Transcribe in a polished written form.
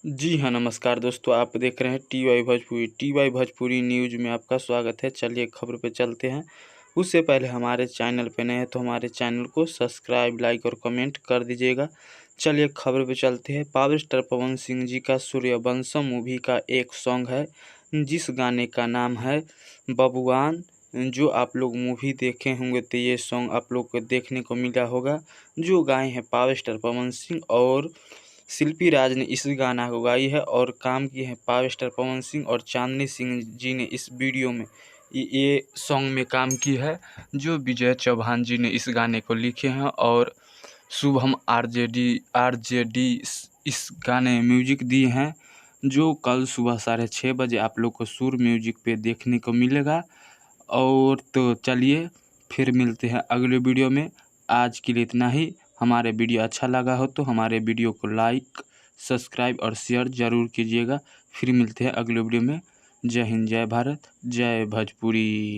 जी हाँ, नमस्कार दोस्तों, आप देख रहे हैं टी वाई भोजपुरी न्यूज़ में आपका स्वागत है। चलिए खबर पे चलते हैं। उससे पहले हमारे चैनल पे नए हैं तो हमारे चैनल को सब्सक्राइब, लाइक और कमेंट कर दीजिएगा। चलिए खबर पे चलते हैं। पावर स्टार पवन सिंह जी का सूर्यवंशम मूवी का एक सॉन्ग है, जिस गाने का नाम है बबुआन। जो आप लोग मूवी देखे होंगे तो ये सॉन्ग आप लोग को देखने को मिला होगा। जो गाए हैं पावर स्टार पवन सिंह और शिल्पी राज ने इस गाना को गाई है और काम किए हैं पावर स्टार पवन सिंह और चांदनी सिंह जी ने इस वीडियो में ये सॉन्ग में काम की है। जो विजय चौहान जी ने इस गाने को लिखे हैं और शुभम आरजेडी इस गाने में म्यूजिक दिए हैं, जो कल सुबह 6:30 बजे आप लोग को सुर म्यूजिक पे देखने को मिलेगा। और तो चलिए फिर मिलते हैं अगले वीडियो में। आज के लिए इतना ही। हमारे वीडियो अच्छा लगा हो तो हमारे वीडियो को लाइक, सब्सक्राइब और शेयर ज़रूर कीजिएगा। फिर मिलते हैं अगले वीडियो में। जय हिंद, जय भारत, जय भोजपुरी।